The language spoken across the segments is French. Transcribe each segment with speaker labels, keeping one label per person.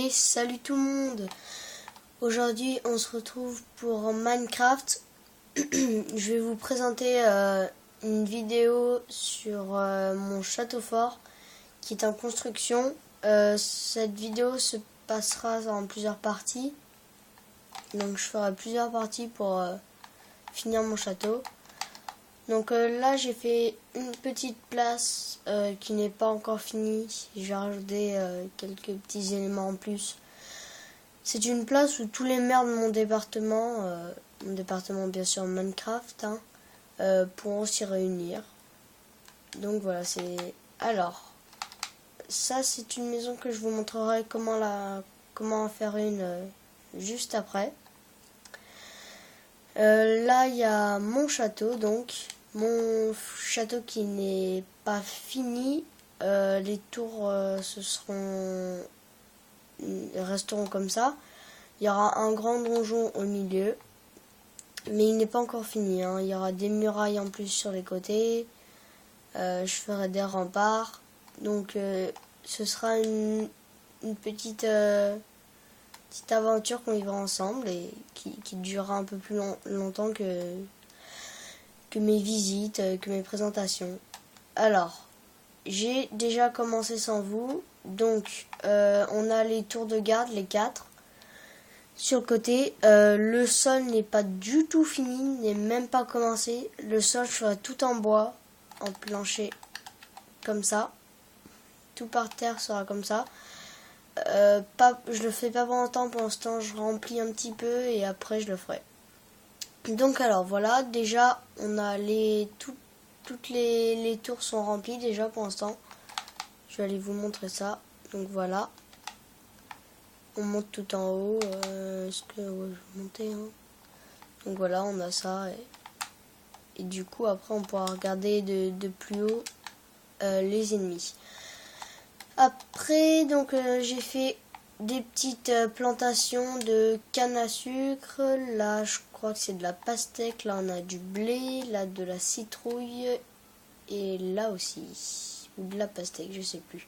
Speaker 1: Et salut tout le monde. Aujourd'hui on se retrouve pour Minecraft. Je vais vous présenter une vidéo sur mon château fort qui est en construction. Cette vidéo se passera en plusieurs parties. Donc je ferai plusieurs parties pour finir mon château. Donc là j'ai fait une petite place qui n'est pas encore finie. J'ai rajouté quelques petits éléments en plus. C'est une place où tous les maires de mon département bien sûr Minecraft, pourront s'y réunir. Donc voilà, c'est... Alors, ça c'est une maison que je vous montrerai comment en faire une juste après. Là il y a mon château, donc mon château qui n'est pas fini. Les tours resteront comme ça. Il y aura un grand donjon au milieu, mais il n'est pas encore fini, Il y aura des murailles en plus sur les côtés. Je ferai des remparts. Donc ce sera une petite aventure qu'on vivra ensemble et qui durera un peu plus longtemps que mes visites, que mes présentations. Alors, j'ai déjà commencé sans vous. Donc, on a les tours de garde, les 4. Sur le côté, le sol n'est pas du tout fini, n'est même pas commencé. Le sol sera tout en bois, en plancher, comme ça. Tout par terre sera comme ça. Je le fais pas pour longtemps, pour l'instant je remplis un petit peu et après je le ferai. Donc alors voilà, déjà on a toutes les tours sont remplies déjà pour l'instant. Je vais aller vous montrer ça. Donc voilà. On monte tout en haut. Est-ce que ouais, je vais monter, Donc voilà, on a ça. Et du coup après on pourra regarder de plus haut les ennemis. Après donc j'ai fait des petites plantations de canne à sucre. Là je crois que c'est de la pastèque. Là on a du blé. Là de la citrouille. Et là aussi. Ou de la pastèque, je sais plus.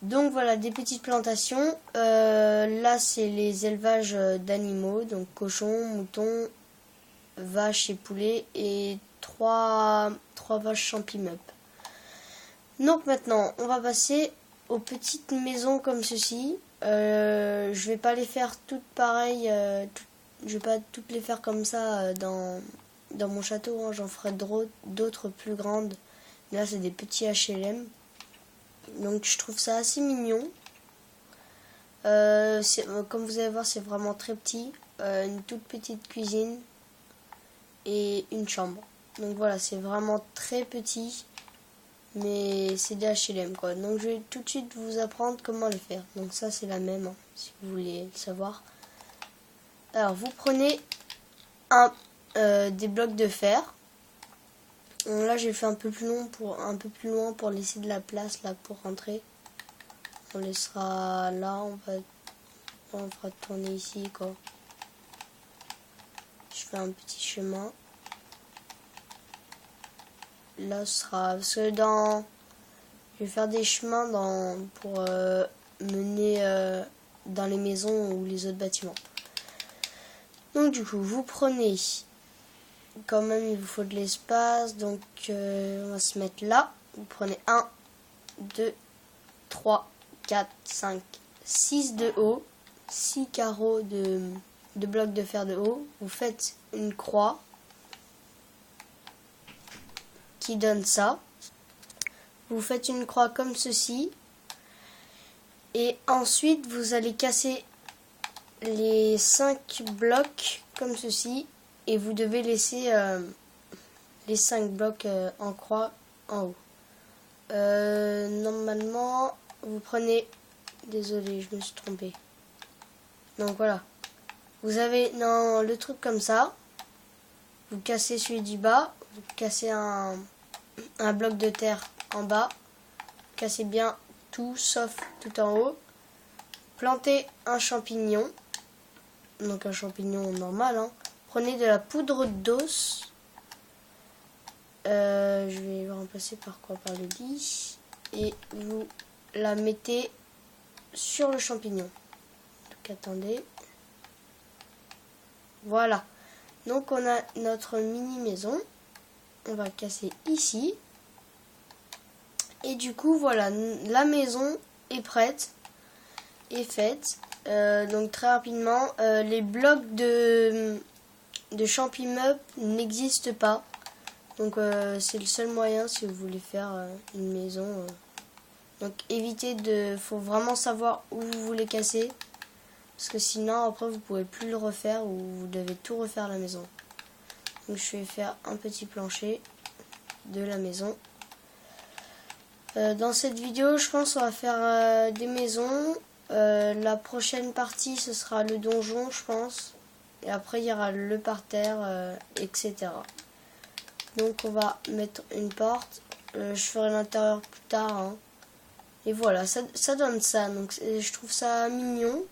Speaker 1: Donc voilà, des petites plantations. Là c'est les élevages d'animaux. Donc cochons, moutons, vaches et poulets. Et 3 vaches champimup. Donc maintenant on va passer aux petites maisons comme ceci. Je vais pas les faire toutes pareilles. Je vais pas toutes les faire comme ça dans mon château. J'en ferai d'autres plus grandes. Là c'est des petits HLM. Donc je trouve ça assez mignon. Comme vous allez voir, c'est vraiment très petit. Une toute petite cuisine et une chambre. Donc voilà, c'est vraiment très petit. Mais c'est des HLM quoi. Donc je vais tout de suite vous apprendre comment les faire. Donc ça c'est la même, si vous voulez le savoir. Alors vous prenez des blocs de fer. Donc là j'ai fait un peu plus loin pour laisser de la place là pour rentrer. On laissera là, on fera tourner ici quoi. Je fais un petit chemin. Là ce sera parce que je vais faire des chemins pour mener dans les maisons ou les autres bâtiments. Donc du coup vous prenez, quand même il vous faut de l'espace, donc on va se mettre là. Vous prenez 1, 2, 3, 4, 5, 6 de haut, 6 carreaux de blocs de fer de haut. Vous faites une croix qui donne ça. Vous faites une croix comme ceci. Et ensuite vous allez casser les 5 blocs comme ceci. Et vous devez laisser les 5 blocs en croix en haut. Normalement, vous prenez... Désolé, je me suis trompée. Donc voilà. Vous avez le truc comme ça. Vous cassez celui du bas. Vous cassez un bloc de terre en bas. Cassez bien tout sauf tout en haut. Plantez un champignon. Donc un champignon normal, Prenez de la poudre d'os. Je vais le remplacer par quoi? Par le 10. Et vous la mettez sur le champignon. Donc attendez. Voilà. Donc on a notre mini maison. On va casser ici. Et du coup voilà, la maison est prête. Est faite. Donc très rapidement, les blocs de champignons n'existent pas. Donc c'est le seul moyen si vous voulez faire une maison. Donc évitez faut vraiment savoir où vous voulez casser. Parce que sinon après vous pouvez plus le refaire ou vous devez tout refaire la maison. Donc je vais faire un petit plancher de la maison. Dans cette vidéo je pense on va faire des maisons. La prochaine partie ce sera le donjon je pense. Et après il y aura le parterre etc. Donc on va mettre une porte. Je ferai l'intérieur plus tard. Hein. Et voilà, ça donne ça. Donc je trouve ça mignon.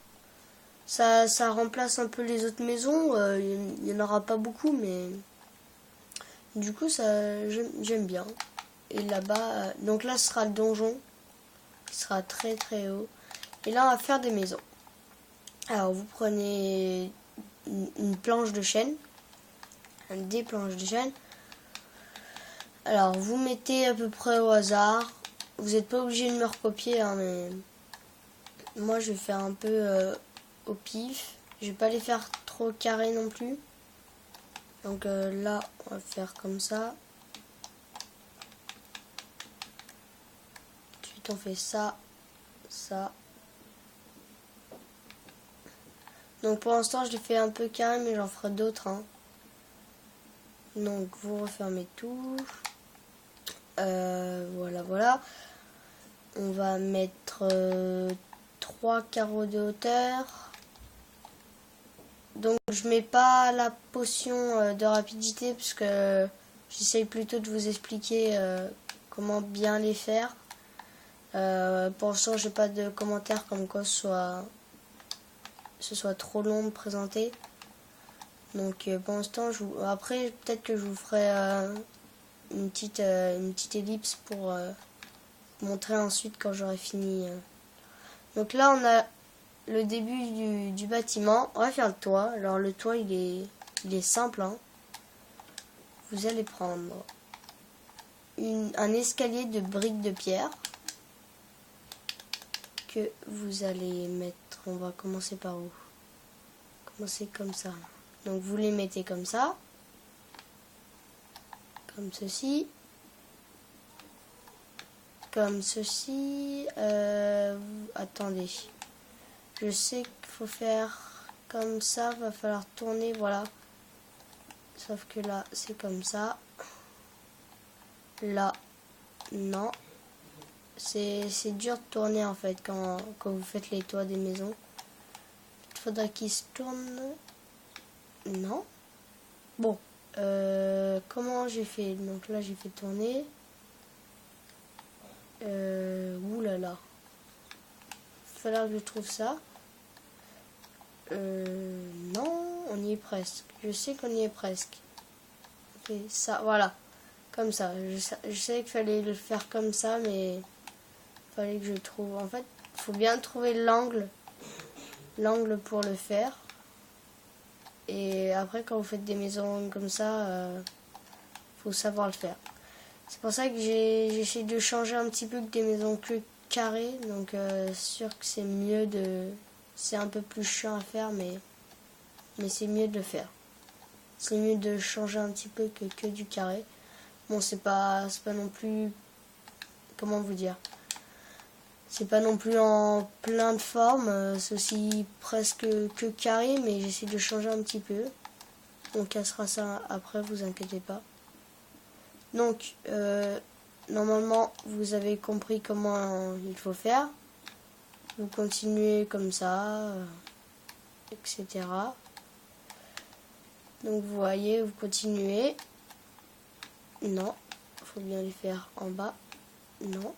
Speaker 1: Ça remplace un peu les autres maisons. Il n'y en aura pas beaucoup, mais du coup j'aime bien. Et là-bas, donc là ce sera le donjon. Qui sera très très haut. Et là on va faire des maisons. Alors vous prenez une planche de chêne. Des planches de chêne. Alors vous mettez à peu près au hasard. Vous n'êtes pas obligé de me recopier, hein, mais moi je vais faire un peu au pif. Je vais pas les faire trop carrés non plus. Donc là on va faire comme ça. Ensuite on fait ça, ça. Donc pour l'instant je les fais un peu carrés mais j'en ferai d'autres. Hein. Donc vous refermez tout. Voilà. On va mettre 3 carreaux de hauteur. Donc je mets pas la potion de rapidité parce que j'essaye plutôt de vous expliquer comment bien les faire. Pour l'instant j'ai pas de commentaires comme quoi ce soit trop long de présenter. Donc pour l'instant après peut-être que je vous ferai une petite ellipse pour montrer ensuite quand j'aurai fini. Donc là on a le début du bâtiment. On va faire le toit. Alors le toit il est simple. Hein. Vous allez prendre un escalier de briques de pierre que vous allez mettre. On va commencer par où? Commencer comme ça. Donc vous les mettez comme ça. Comme ceci. Comme ceci. Attendez. Je sais qu'il faut faire comme ça. Va falloir tourner. Voilà. Sauf que là, c'est comme ça. Là, non. C'est dur de tourner en fait quand vous faites les toits des maisons. Il faudrait qu'ils se tournent. Non. Bon. Comment j'ai fait? Donc là, j'ai fait tourner. Oulala. Il va falloir que je trouve ça. Non, on y est presque. Je sais qu'on y est presque. Ok, ça, voilà. Comme ça. Je sais qu'il fallait le faire comme ça, mais il fallait que je trouve. En fait, il faut bien trouver l'angle. L'angle pour le faire. Et après, quand vous faites des maisons comme ça, faut savoir le faire. C'est pour ça que j'essaie de changer un petit peu que des maisons que carrées. Donc, c'est sûr que c'est mieux de... C'est un peu plus chiant à faire, mais c'est mieux de le faire. C'est mieux de changer un petit peu que du carré. Bon, c'est pas non plus... Comment vous dire? C'est pas non plus en plein de formes. C'est aussi presque que carré, mais j'essaie de changer un petit peu. On cassera ça après, vous inquiétez pas. Donc, normalement, vous avez compris comment il faut faire. Vous continuez comme ça, etc. Donc, vous voyez, vous continuez. Non, il faut bien les faire en bas. Non,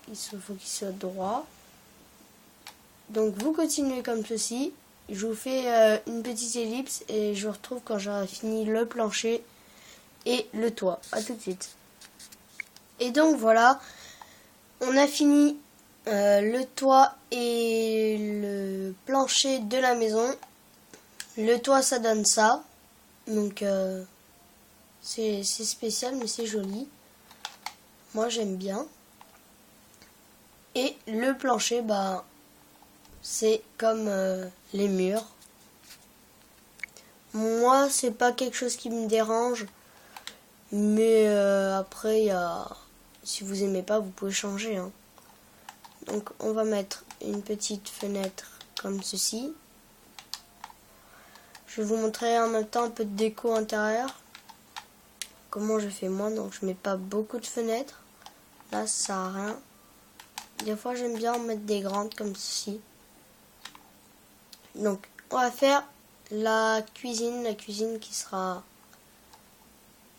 Speaker 1: il faut qu'ils soient droits. Donc, vous continuez comme ceci. Je vous fais une petite ellipse et je vous retrouve quand j'aurai fini le plancher et le toit. A tout de suite. Et donc voilà, on a fini le toit et le plancher de la maison. Le toit, ça donne ça. Donc, c'est spécial, mais c'est joli. Moi, j'aime bien. Et le plancher, bah, c'est comme les murs. Moi, c'est pas quelque chose qui me dérange. Mais après, si vous aimez pas, vous pouvez changer. Hein. Donc, on va mettre une petite fenêtre comme ceci. Je vais vous montrer en même temps un peu de déco intérieure. Comment je fais moi. Donc, je mets pas beaucoup de fenêtres. Là, ça sert à rien. Des fois, j'aime bien en mettre des grandes comme ceci. Donc, on va faire la cuisine qui sera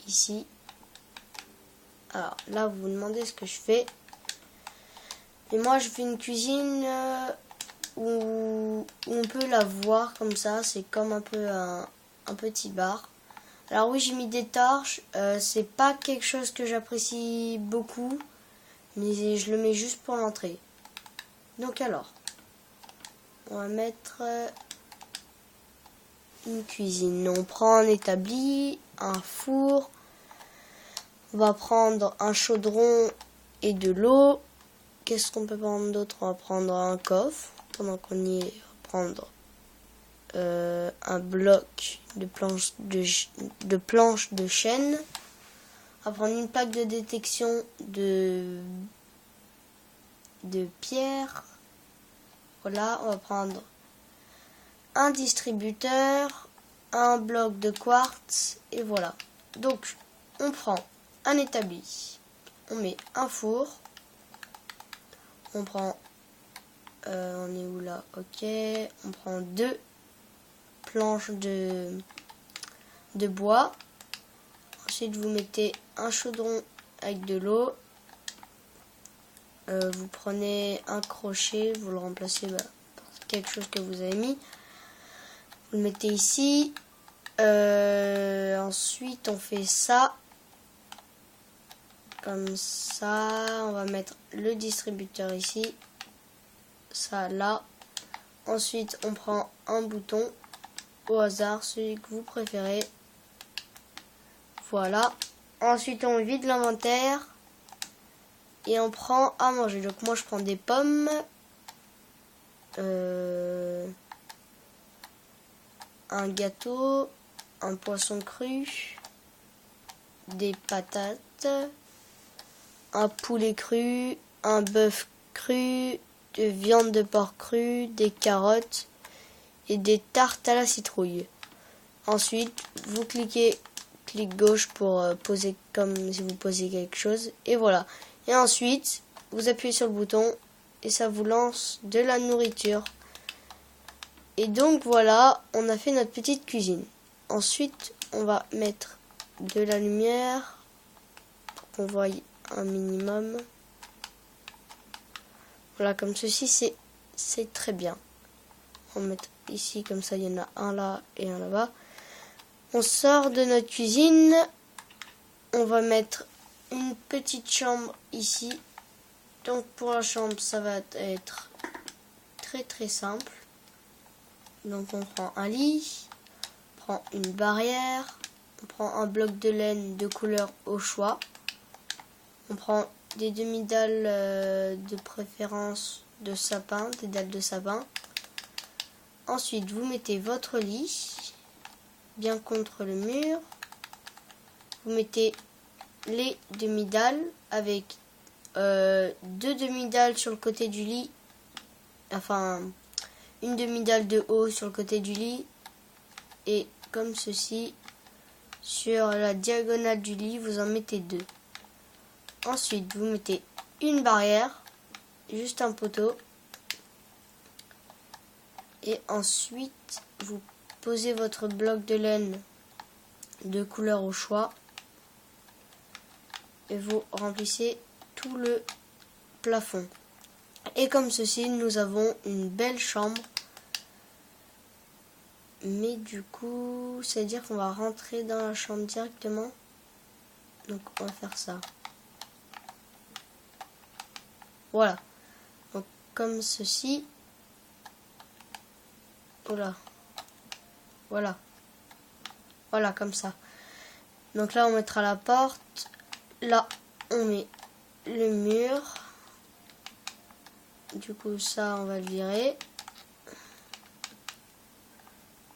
Speaker 1: ici. Alors, là, vous vous demandez ce que je fais. Et moi, je fais une cuisine où on peut la voir comme ça. C'est comme un peu un petit bar. Alors oui, j'ai mis des torches. C'est pas quelque chose que j'apprécie beaucoup. Mais je le mets juste pour l'entrée. Donc alors, on va mettre une cuisine. On prend un établi, un four. On va prendre un chaudron et de l'eau. Qu'est-ce qu'on peut prendre d'autre? On va prendre un coffre. Pendant qu'on y est, on va prendre un bloc de planche de chêne. On va prendre une plaque de détection de pierre. Voilà, on va prendre un distributeur, un bloc de quartz et voilà. Donc, on prend un établi, on met un four, on prend, on est où là? Ok, on prend 2 planches de bois. Ensuite, vous mettez un chaudron avec de l'eau. Vous prenez un crochet, vous le remplacez par quelque chose que vous avez mis. Vous le mettez ici. Ensuite, on fait ça. Comme ça. On va mettre le distributeur ici. Ça là. Ensuite, on prend un bouton. Au hasard, celui que vous préférez. Voilà. Ensuite, on vide l'inventaire. Et on prend à manger. Donc moi, je prends des pommes. Un gâteau, un poisson cru, des patates, un poulet cru, un bœuf cru, de viande de porc crue, des carottes et des tartes à la citrouille. Ensuite, vous clic gauche pour poser comme si vous posiez quelque chose. Et voilà. Et ensuite, vous appuyez sur le bouton et ça vous lance de la nourriture. Et donc voilà, on a fait notre petite cuisine. Ensuite, on va mettre de la lumière pour qu'on voie un minimum. Voilà, comme ceci, c'est très bien. On va mettre ici, comme ça, il y en a un là et un là-bas. On sort de notre cuisine. On va mettre une petite chambre ici. Donc pour la chambre, ça va être très très simple. Donc on prend un lit, on prend une barrière, on prend un bloc de laine de couleur au choix. On prend des demi-dalles de préférence de sapin, des dalles de sapin. Ensuite, vous mettez votre lit bien contre le mur. Vous mettez les demi-dalles avec 2 demi-dalles sur le côté du lit. Enfin, une demi-dalle de haut sur le côté du lit. Et comme ceci, sur la diagonale du lit, vous en mettez 2. Ensuite, vous mettez une barrière, juste un poteau. Et ensuite, vous posez votre bloc de laine de couleur au choix. Et vous remplissez tout le plafond. Et comme ceci, nous avons une belle chambre. Mais du coup, c'est-à-dire qu'on va rentrer dans la chambre directement. Donc on va faire ça. Voilà. Donc comme ceci. Voilà. Voilà. Voilà, comme ça. Donc là, on mettra la porte. Là, on met le mur. Du coup, ça, on va le virer.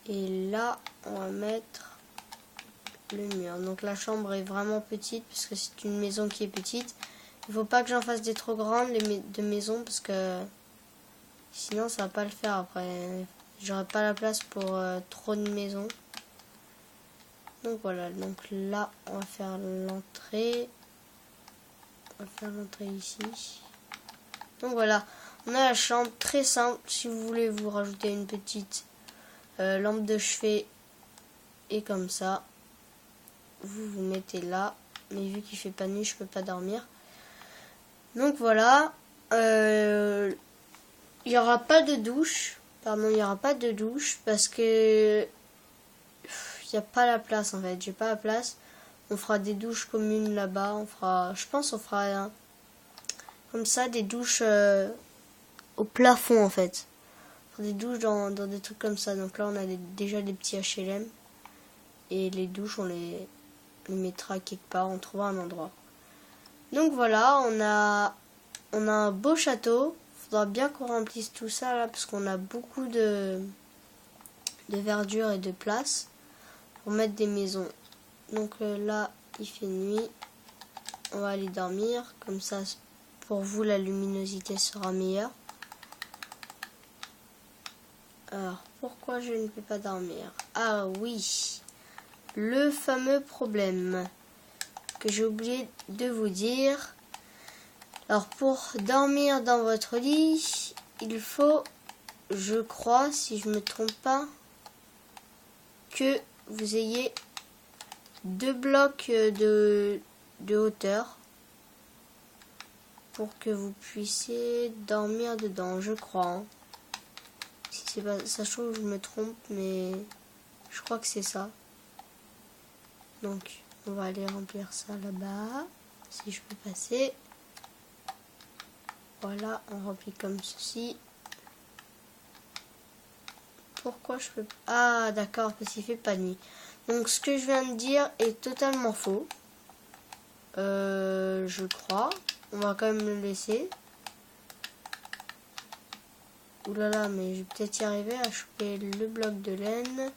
Speaker 1: Et là, on va mettre le mur. Donc la chambre est vraiment petite, parce que c'est une maison qui est petite. Il faut pas que j'en fasse des trop grandes de maisons, parce que sinon, ça va pas le faire après. J'aurai pas la place pour trop de maisons. Donc voilà, donc là on va faire l'entrée. On va faire l'entrée ici. Donc voilà, on a la chambre très simple. Si vous voulez vous rajouter une petite lampe de chevet et comme ça, vous mettez là. Mais vu qu'il fait pas nuit, je peux pas dormir. Donc voilà, il n'y aura pas de douche. Pardon, il n'y aura pas de douche parce que il n'y a pas la place en fait, j'ai pas la place. On fera des douches communes là-bas, je pense on fera comme ça des douches au plafond en fait. On fera des douches dans des trucs comme ça. Donc là on a déjà des petits HLM et les douches on les mettra quelque part, on trouvera un endroit. Donc voilà, on a un beau château. Faudra bien qu'on remplisse tout ça là parce qu'on a beaucoup de verdure et de place pour mettre des maisons. Donc là, il fait nuit. On va aller dormir. Comme ça, pour vous, la luminosité sera meilleure. Alors, pourquoi je ne peux pas dormir? Ah oui, le fameux problème que j'ai oublié de vous dire. Alors, pour dormir dans votre lit, il faut, je crois, si je me trompe pas, que vous ayez 2 blocs de hauteur pour que vous puissiez dormir dedans, je crois. Hein. Si c'est pas ça, je trouve que je me trompe, mais je crois que c'est ça. Donc, on va aller remplir ça là-bas, si je peux passer. Voilà, on remplit comme ceci. Pourquoi je peux... Ah, d'accord, parce qu'il fait pas nuit. Donc, ce que je viens de dire est totalement faux. Je crois. On va quand même le laisser. Oulala, mais je vais peut-être y arriver à choper le bloc de laine.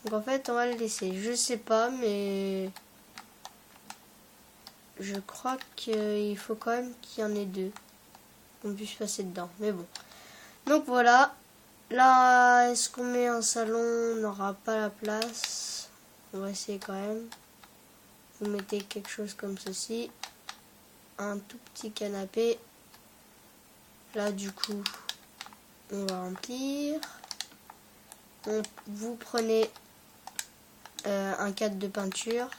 Speaker 1: Donc, en fait, on va le laisser. Je sais pas, mais... Je crois qu'il faut quand même qu'il y en ait 2. On puisse passer dedans. Mais bon. Donc, voilà. Là, est-ce qu'on met un salon? On n'aura pas la place. On va essayer quand même. Vous mettez quelque chose comme ceci. Un tout petit canapé. Là, du coup, on va remplir. Vous prenez un cadre de peinture.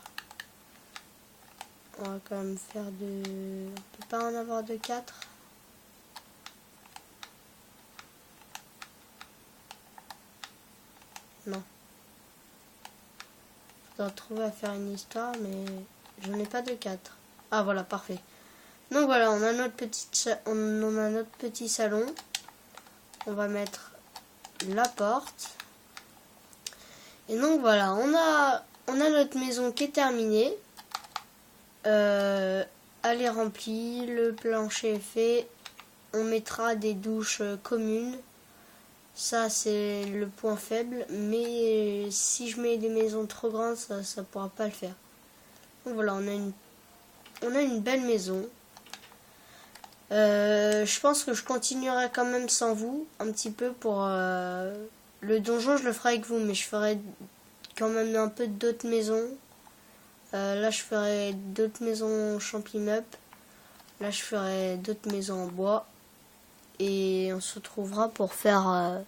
Speaker 1: On va quand même faire de... On peut pas en avoir de 4. Non. Je dois trouver à faire une histoire, mais je n'ai pas de 4. Ah voilà, parfait. Donc voilà, on a notre petit salon. On va mettre la porte. Et donc voilà, on a notre maison qui est terminée. Elle est remplie, le plancher est fait. On mettra des douches communes. Ça, c'est le point faible. Mais si je mets des maisons trop grandes, ça pourra pas le faire. Donc voilà, on a une belle maison. Je pense que je continuerai quand même sans vous. Un petit peu pour... le donjon, je le ferai avec vous. Mais je ferai quand même un peu d'autres maisons. Là, je ferai d'autres maisons champimup. Là, je ferai d'autres maisons en bois. Et on se retrouvera pour faire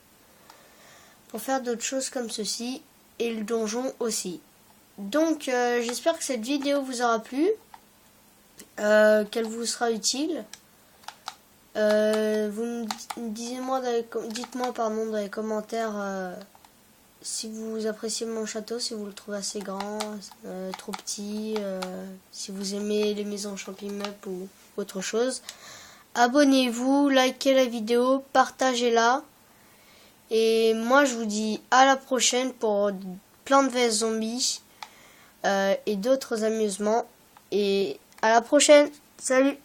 Speaker 1: d'autres choses comme ceci. Et le donjon aussi. Donc, j'espère que cette vidéo vous aura plu. Qu'elle vous sera utile. Dites-moi dans les commentaires si vous appréciez mon château, si vous le trouvez assez grand, trop petit, si vous aimez les maisons champimup ou autre chose. abonnez-vous, likez la vidéo, partagez-la. Et moi je vous dis à la prochaine pour Plants vs Zombies et d'autres amusements. Et à la prochaine, salut!